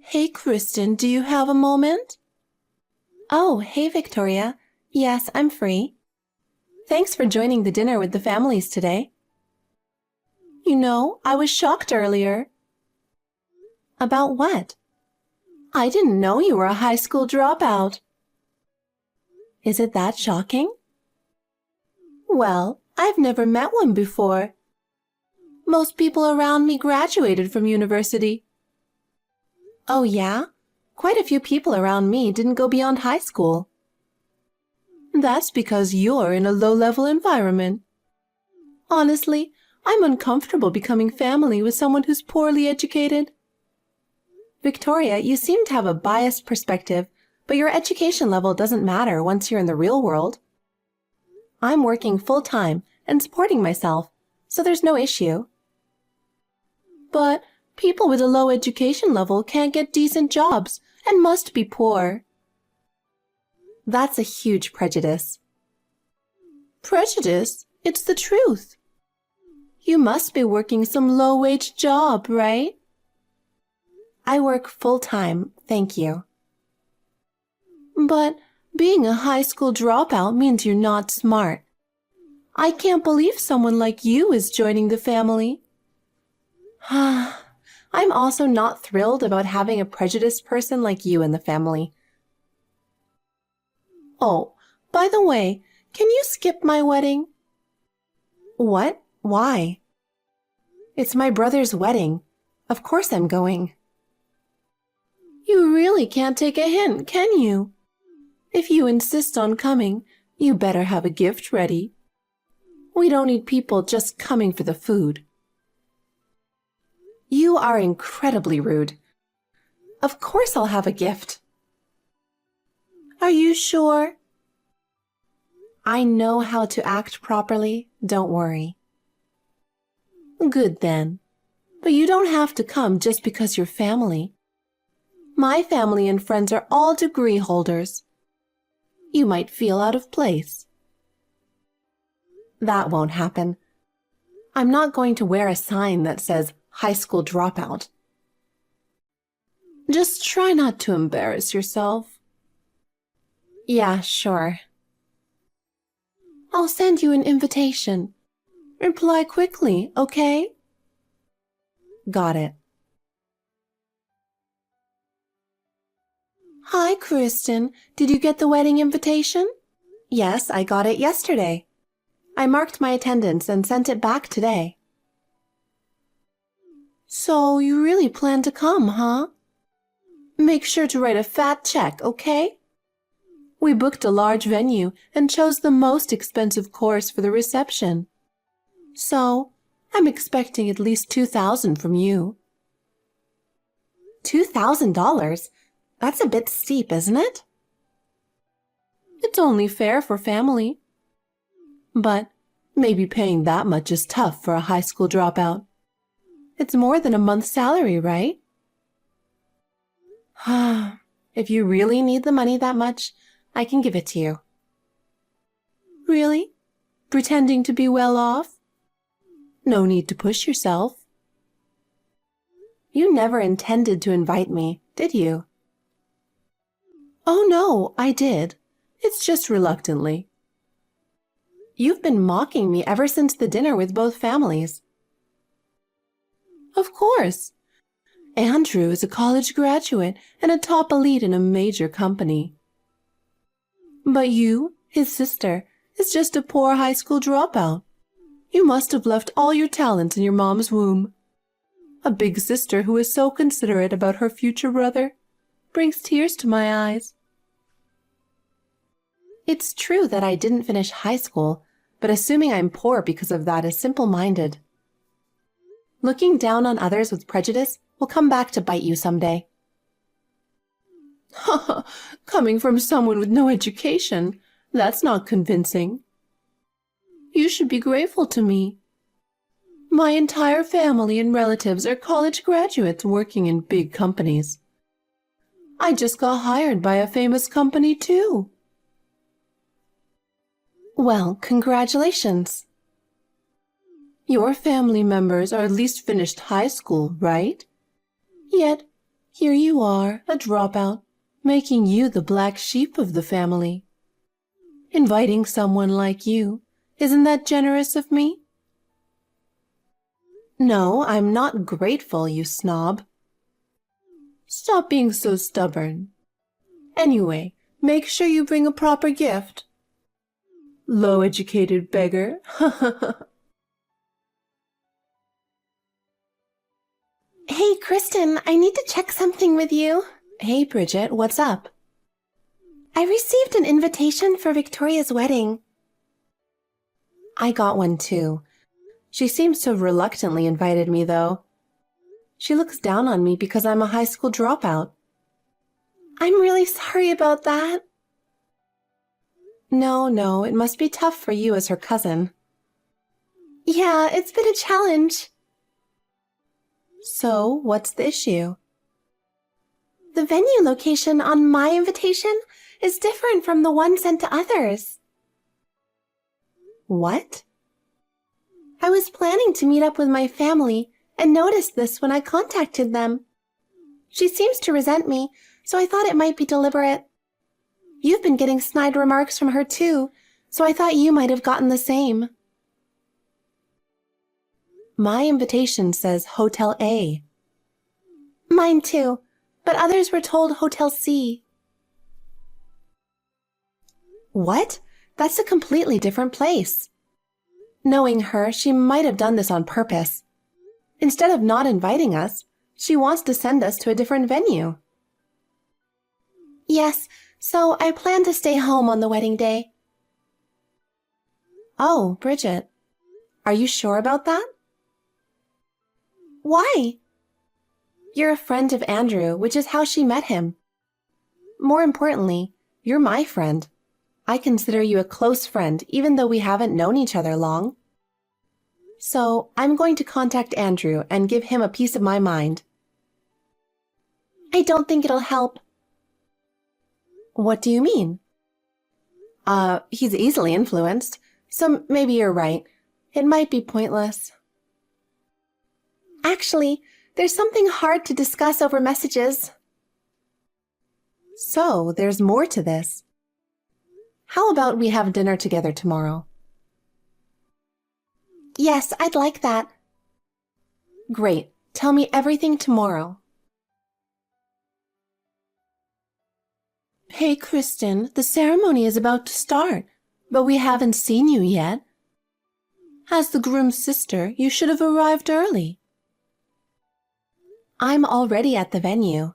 Hey, Kristen, do you have a moment? Oh, hey, Victoria. Yes, I'm free. Thanks for joining the dinner with the families today. You know, I was shocked earlier. About what? I didn't know you were a high school dropout. Is it that shocking? Well, I've never met one before. Most people around me graduated from university. Oh, yeah? Quite a few people around me didn't go beyond high school. That's because you're in a low-level environment. Honestly, I'm uncomfortable becoming family with someone who's poorly educated. Victoria, you seem to have a biased perspective, but your education level doesn't matter once you're in the real world. I'm working full-time and supporting myself, so there's no issue. But people with a low education level can't get decent jobs and must be poor. That's a huge prejudice. Prejudice? It's the truth. You must be working some low-wage job, right? I work full-time, thank you. But being a high school dropout means you're not smart. I can't believe someone like you is joining the family. I'm also not thrilled about having a prejudiced person like you in the family. Oh, by the way, can you skip my wedding? What? Why? It's my brother's wedding. Of course I'm going. You really can't take a hint, can you? If you insist on coming, you better have a gift ready. We don't need people just coming for the food. You are incredibly rude. Of course I'll have a gift. Are you sure? I know how to act properly, don't worry. Good then. But you don't have to come just because you're family. My family and friends are all degree holders. You might feel out of place. That won't happen. I'm not going to wear a sign that says high school dropout. Just try not to embarrass yourself. Yeah, sure. I'll send you an invitation. Reply quickly, okay? Got it. Hi, Kristen. Did you get the wedding invitation? Yes, I got it yesterday. I marked my attendance and sent it back today. So you really plan to come, huh? Make sure to write a fat check, okay? We booked a large venue and chose the most expensive course for the reception. So, I'm expecting at least $2,000 from you. $2,000? That's a bit steep, isn't it? It's only fair for family. But maybe paying that much is tough for a high school dropout. It's more than a month's salary, right? If you really need the money that much, I can give it to you. Really? Pretending to be well off? No need to push yourself. You never intended to invite me, did you? Oh no, I did. It's just reluctantly. You've been mocking me ever since the dinner with both families. Of course. Andrew is a college graduate and a top elite in a major company. But you, his sister, is just a poor high school dropout. You must have left all your talent in your mom's womb. A big sister who is so considerate about her future brother brings tears to my eyes. It's true that I didn't finish high school, but assuming I'm poor because of that is simple-minded. Looking down on others with prejudice will come back to bite you someday. Coming from someone with no education, that's not convincing. You should be grateful to me. My entire family and relatives are college graduates working in big companies. I just got hired by a famous company, too. Well, congratulations. Your family members are at least finished high school, right? Yet, Here you are, a dropout, making you the black sheep of the family. Inviting someone like you, isn't that generous of me? No, I'm not grateful, you snob. Stop being so stubborn. Anyway, make sure you bring a proper gift. Low-educated beggar. Hey, Kristen, I need to check something with you. Hey, Bridget, what's up? I received an invitation for Victoria's wedding. I got one too. She seems to have reluctantly invited me, though. She looks down on me because I'm a high school dropout. I'm really sorry about that. No, it must be tough for you as her cousin. Yeah, it's been a challenge. So, what's the issue? The venue location on my invitation is different from the one sent to others. What? I was planning to meet up with my family and noticed this when I contacted them. She seems to resent me, so I thought it might be deliberate. You've been getting snide remarks from her too, so I thought you might have gotten the same. My invitation says Hotel A. Mine too, but others were told Hotel C. What? That's a completely different place. Knowing her, she might have done this on purpose. Instead of not inviting us, she wants to send us to a different venue. Yes, so I plan to stay home on the wedding day. Oh, Bridget, are you sure about that? Why? You're a friend of Andrew, which is how she met him. More importantly, you're my friend. I consider you a close friend, even though we haven't known each other long. So, I'm going to contact Andrew and give him a piece of my mind. I don't think it'll help. What do you mean? He's easily influenced, so maybe you're right. It might be pointless. Actually, there's something hard to discuss over messages. So, there's more to this. How about we have dinner together tomorrow? Yes, I'd like that. Great. Tell me everything tomorrow. Hey, Kristen, the ceremony is about to start, but we haven't seen you yet. As the groom's sister, you should have arrived early. I'm already at the venue.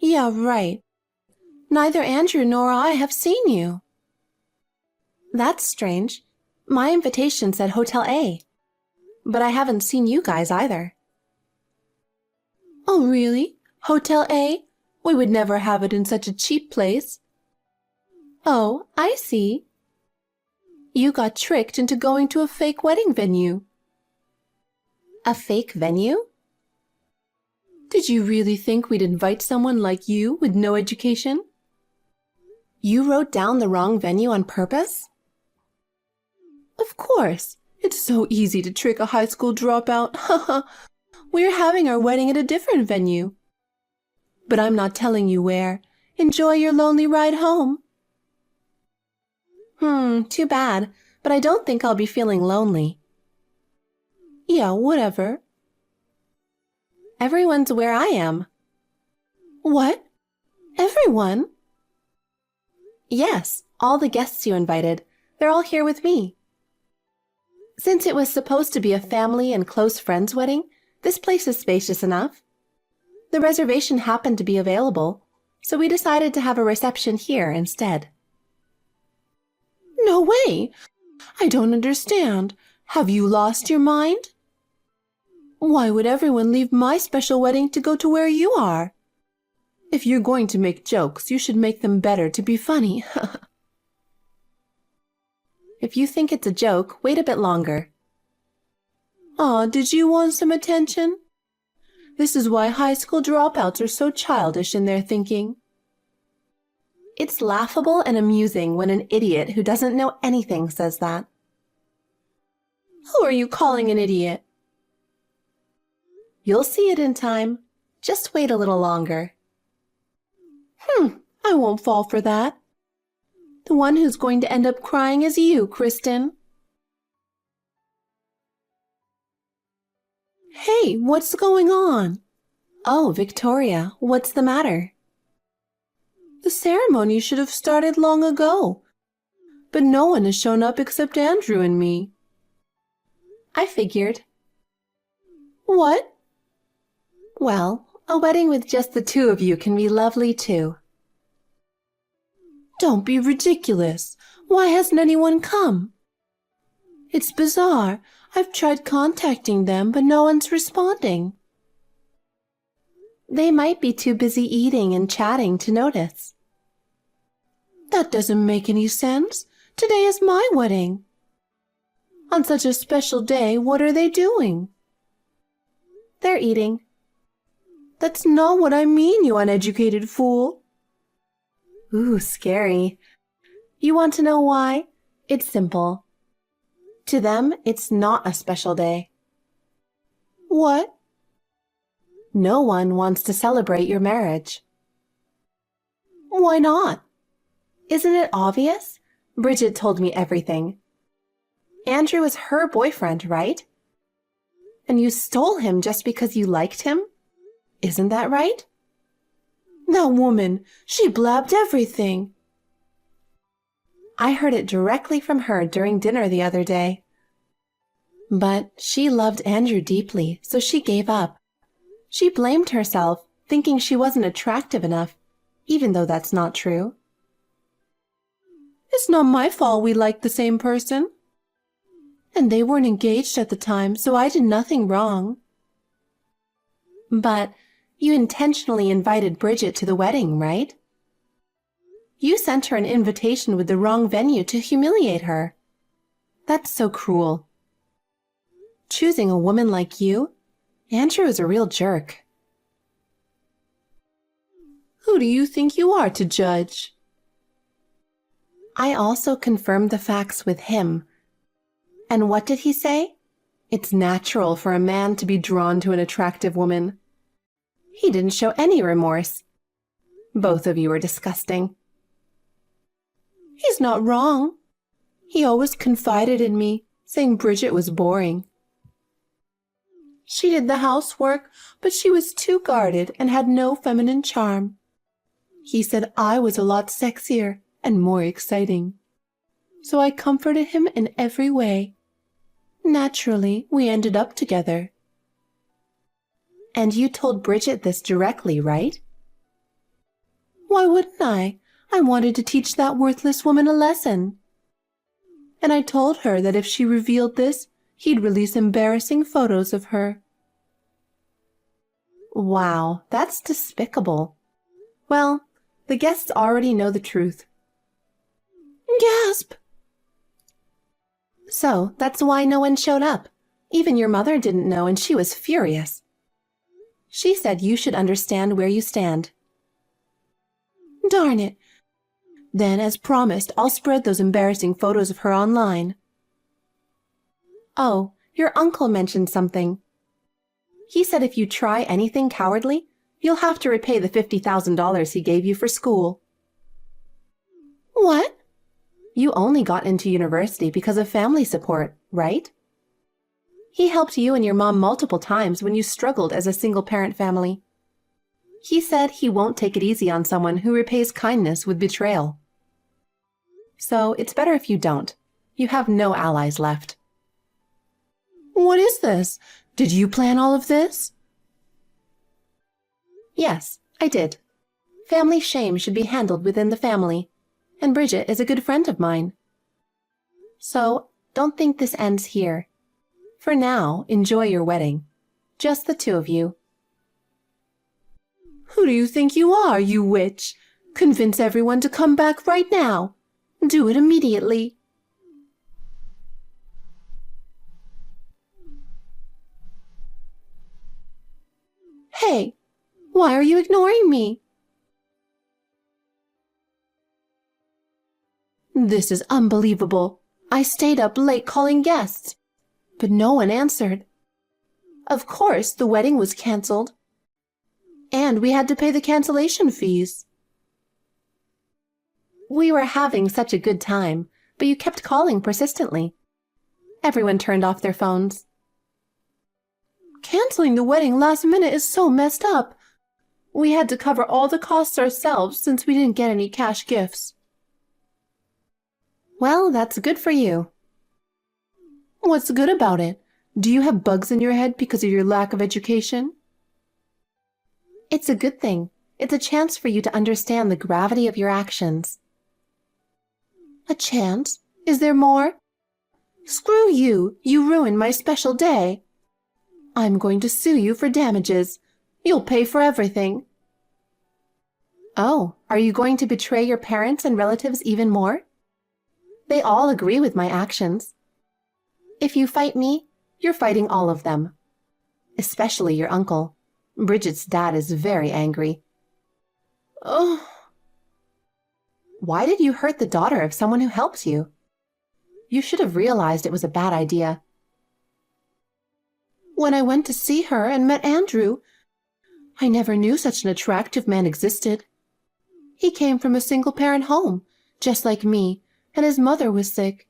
Yeah, right. Neither Andrew nor I have seen you. That's strange. My invitation said Hotel A, but I haven't seen you guys either. Oh, really? Hotel A? We would never have it in such a cheap place. Oh, I see. You got tricked into going to a fake wedding venue. A fake venue? Did you really think we'd invite someone like you with no education? You wrote down the wrong venue on purpose? Of course. It's so easy to trick a high school dropout. We're having our wedding at a different venue. But I'm not telling you where. Enjoy your lonely ride home. Too bad, but I don't think I'll be feeling lonely. Yeah, whatever. Everyone's where I am. What? Everyone? Yes, all the guests you invited. They're all here with me. Since it was supposed to be a family and close friends wedding, this place is spacious enough. The reservation happened to be available, so we decided to have a reception here instead. No way! I don't understand. Have you lost your mind? Why would everyone leave my special wedding to go to where you are? If you're going to make jokes, you should make them better to be funny. If you think it's a joke, wait a bit longer. Aw, did you want some attention? This is why high school dropouts are so childish in their thinking. It's laughable and amusing when an idiot who doesn't know anything says that. Who are you calling an idiot? You'll see it in time. Just wait a little longer. I won't fall for that. The one who's going to end up crying is you, Kristen. Hey, what's going on? Oh, Victoria, what's the matter? The ceremony should have started long ago, but no one has shown up except Andrew and me. I figured. What? Well, a wedding with just the two of you can be lovely too. Don't be ridiculous. Why hasn't anyone come? It's bizarre. I've tried contacting them, but no one's responding. They might be too busy eating and chatting to notice. That doesn't make any sense. Today is my wedding. On such a special day, what are they doing? They're eating. That's not what I mean, you uneducated fool. Ooh, scary. You want to know why? It's simple. To them, it's not a special day. What? No one wants to celebrate your marriage. Why not? Isn't it obvious? Bridget told me everything. Andrew is her boyfriend, right? And you stole him just because you liked him? Isn't that right? That woman, she blabbed everything. I heard it directly from her during dinner the other day. But she loved Andrew deeply, so she gave up. She blamed herself, thinking she wasn't attractive enough, even though that's not true. It's not my fault we liked the same person. And they weren't engaged at the time, so I did nothing wrong. But you intentionally invited Bridget to the wedding, right? You sent her an invitation with the wrong venue to humiliate her. That's so cruel. Choosing a woman like you, Andrew is a real jerk. Who do you think you are to judge? I also confirmed the facts with him. And what did he say? It's natural for a man to be drawn to an attractive woman. He didn't show any remorse. Both of you are disgusting. He's not wrong. He always confided in me, saying Bridget was boring. She did the housework, but she was too guarded and had no feminine charm. He said I was a lot sexier and more exciting. So I comforted him in every way. Naturally, we ended up together. And you told Bridget this directly, right? Why wouldn't I? I wanted to teach that worthless woman a lesson. And I told her that if she revealed this, he'd release embarrassing photos of her. Wow, that's despicable. Well, the guests already know the truth. Gasp! So, that's why no one showed up. Even your mother didn't know, and she was furious. She said you should understand where you stand. Darn it. Then, as promised, I'll spread those embarrassing photos of her online. Oh, your uncle mentioned something. He said if you try anything cowardly, you'll have to repay the $50,000 he gave you for school. What? You only got into university because of family support, right? He helped you and your mom multiple times when you struggled as a single-parent family. He said he won't take it easy on someone who repays kindness with betrayal. So it's better if you don't. You have no allies left. What is this? Did you plan all of this? Yes, I did. Family shame should be handled within the family, and Bridget is a good friend of mine. So, don't think this ends here. For now, enjoy your wedding. Just the two of you. Who do you think you are, you witch? Convince everyone to come back right now. Do it immediately. Hey, why are you ignoring me? This is unbelievable. I stayed up late calling guests, but no one answered. Of course, the wedding was canceled. And we had to pay the cancellation fees. We were having such a good time, but you kept calling persistently. Everyone turned off their phones. Canceling the wedding last minute is so messed up. We had to cover all the costs ourselves since we didn't get any cash gifts. Well, that's good for you. What's good about it? Do you have bugs in your head because of your lack of education? It's a good thing. It's a chance for you to understand the gravity of your actions. A chance? Is there more? Screw you! You ruined my special day. I'm going to sue you for damages. You'll pay for everything. Oh, are you going to betray your parents and relatives even more? They all agree with my actions. If you fight me, you're fighting all of them. Especially your uncle. Bridget's dad is very angry. Oh. Why did you hurt the daughter of someone who helped you? You should have realized it was a bad idea. When I went to see her and met Andrew, I never knew such an attractive man existed. He came from a single-parent home, just like me, and his mother was sick.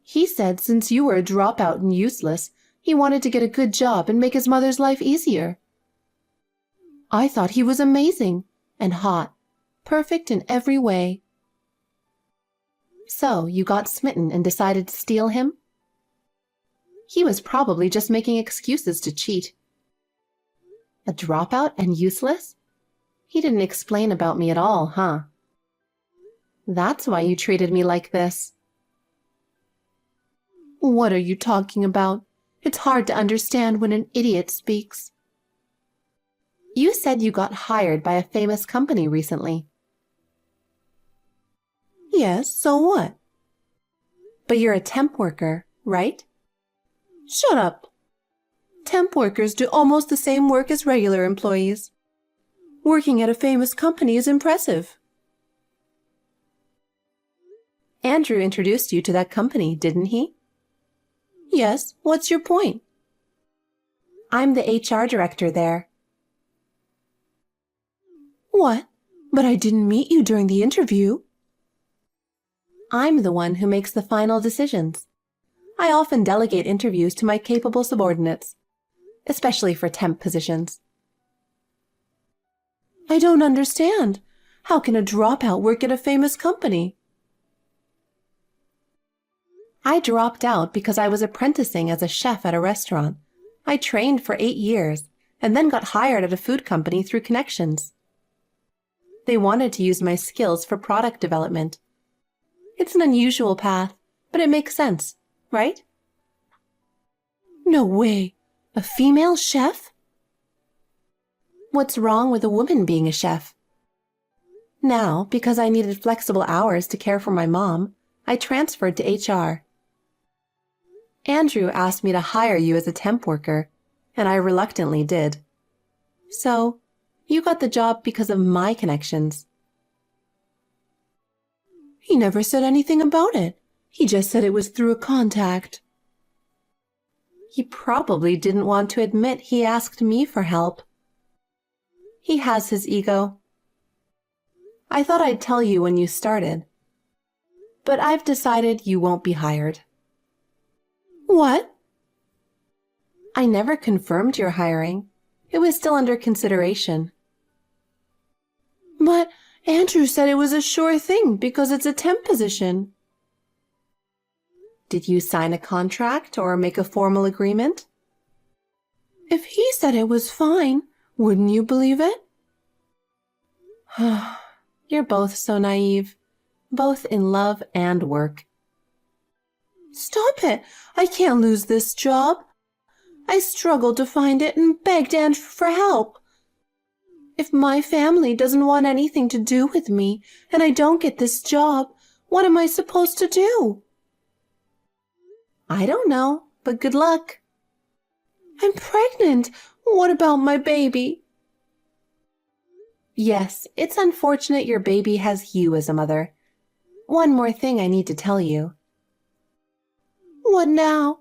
He said since you were a dropout and useless, he wanted to get a good job and make his mother's life easier. I thought he was amazing and hot, perfect in every way. So you got smitten and decided to steal him? He was probably just making excuses to cheat. A dropout and useless? He didn't explain about me at all, huh? That's why you treated me like this. What are you talking about? It's hard to understand when an idiot speaks. You said you got hired by a famous company recently. Yes, so what? But you're a temp worker, right? Shut up. Temp workers do almost the same work as regular employees. Working at a famous company is impressive. Andrew introduced you to that company, didn't he? Yes, what's your point? I'm the HR director there. What? But I didn't meet you during the interview. I'm the one who makes the final decisions. I often delegate interviews to my capable subordinates, especially for temp positions. I don't understand. How can a dropout work at a famous company? I dropped out because I was apprenticing as a chef at a restaurant. I trained for 8 years and then got hired at a food company through connections. They wanted to use my skills for product development. It's an unusual path, but it makes sense, right? No way! A female chef? What's wrong with a woman being a chef? Now, because I needed flexible hours to care for my mom, I transferred to HR. Andrew asked me to hire you as a temp worker, and I reluctantly did. So, you got the job because of my connections. He never said anything about it. He just said it was through a contact. He probably didn't want to admit he asked me for help. He has his ego. I thought I'd tell you when you started. But I've decided you won't be hired. What? I never confirmed your hiring. It was still under consideration. But Andrew said it was a sure thing because it's a temp position. Did you sign a contract or make a formal agreement? If he said it was fine, wouldn't you believe it? You're both so naive, both in love and work. Stop it! I can't lose this job. I struggled to find it and begged Andrew for help. If my family doesn't want anything to do with me and I don't get this job, what am I supposed to do? I don't know, but good luck. I'm pregnant. What about my baby? Yes, it's unfortunate your baby has you as a mother. One more thing I need to tell you. What now?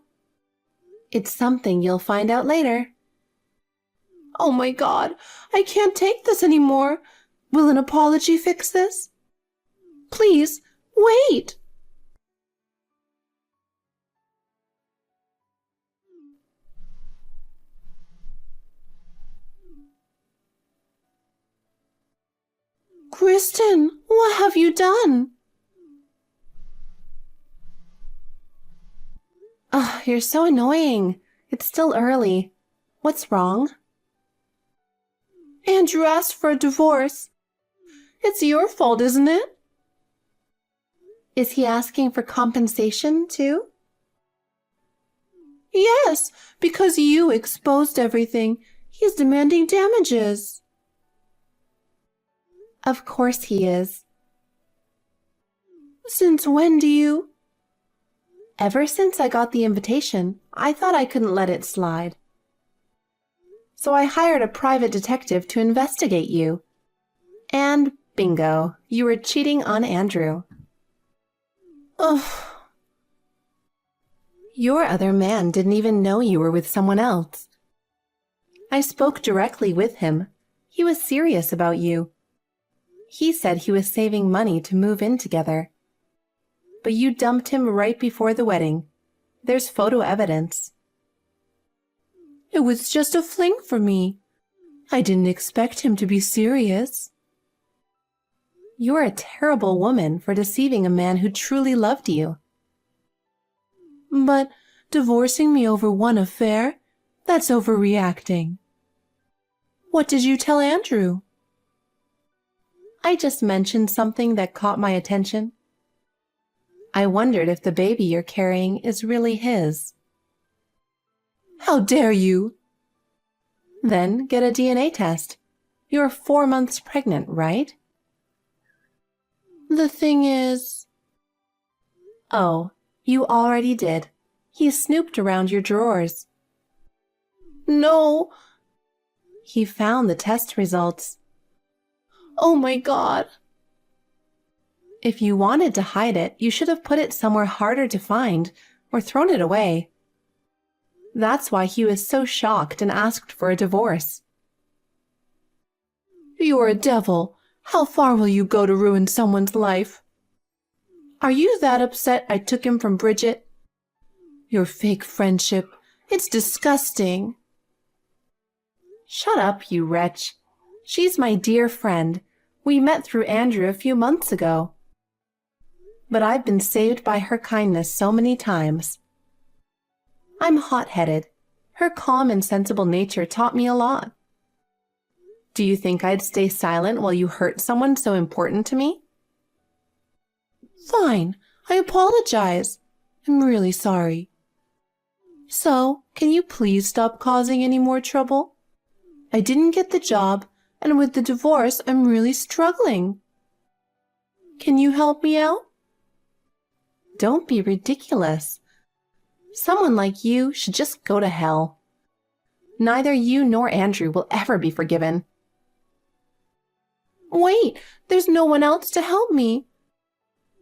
It's something you'll find out later. Oh my God, I can't take this anymore. Will an apology fix this? Please, wait. Kristen, what have you done? Oh, you're so annoying. It's still early. What's wrong? Andrew asked for a divorce. It's your fault, isn't it? Is he asking for compensation, too? Yes, because you exposed everything. He's demanding damages. Of course he is. Since when do you? Ever since I got the invitation, I thought I couldn't let it slide. So I hired a private detective to investigate you. And bingo, you were cheating on Andrew. Ugh. Your other man didn't even know you were with someone else. I spoke directly with him. He was serious about you. He said he was saving money to move in together. But you dumped him right before the wedding. There's photo evidence. It was just a fling for me. I didn't expect him to be serious. You're a terrible woman for deceiving a man who truly loved you. But divorcing me over one affair? That's overreacting. What did you tell Andrew? I just mentioned something that caught my attention. I wondered if the baby you're carrying is really his. How dare you? Then get a DNA test. You're 4 months pregnant, right? The thing is... Oh, you already did. He snooped around your drawers. No. He found the test results. Oh my God. If you wanted to hide it, you should have put it somewhere harder to find or thrown it away. That's why he was so shocked and asked for a divorce. You're a devil. How far will you go to ruin someone's life? Are you that upset I took him from Bridget? Your fake friendship. It's disgusting. Shut up, you wretch. She's my dear friend. We met through Andrew a few months ago. But I've been saved by her kindness so many times. I'm hot-headed. Her calm and sensible nature taught me a lot. Do you think I'd stay silent while you hurt someone so important to me? Fine, I apologize. I'm really sorry. So, can you please stop causing any more trouble? I didn't get the job, and with the divorce, I'm really struggling. Can you help me out? Don't be ridiculous. Someone like you should just go to hell. Neither you nor Andrew will ever be forgiven. Wait, there's no one else to help me.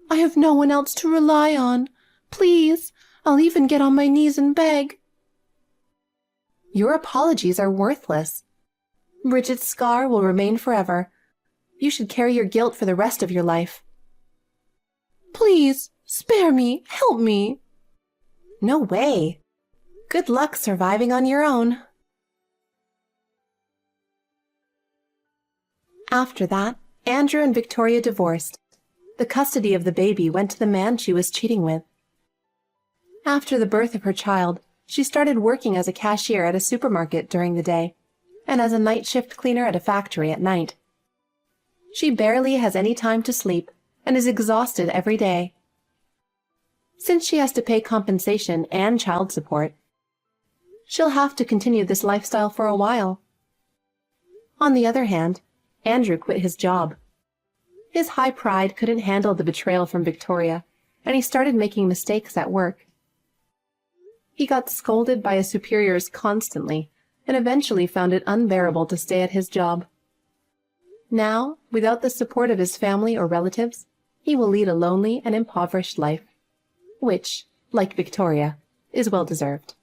I have no one else to rely on. Please, I'll even get on my knees and beg. Your apologies are worthless. Bridget's scar will remain forever. You should carry your guilt for the rest of your life. Please, spare me, help me. No way. Good luck surviving on your own. After that, Andrew and Victoria divorced. The custody of the baby went to the man she was cheating with. After the birth of her child, she started working as a cashier at a supermarket during the day, and as a night shift cleaner at a factory at night. She barely has any time to sleep and is exhausted every day. Since she has to pay compensation and child support, she'll have to continue this lifestyle for a while. On the other hand, Andrew quit his job. His high pride couldn't handle the betrayal from Victoria, and he started making mistakes at work. He got scolded by his superiors constantly, and eventually found it unbearable to stay at his job. Now, without the support of his family or relatives, he will lead a lonely and impoverished life, which, like Victoria, is well-deserved.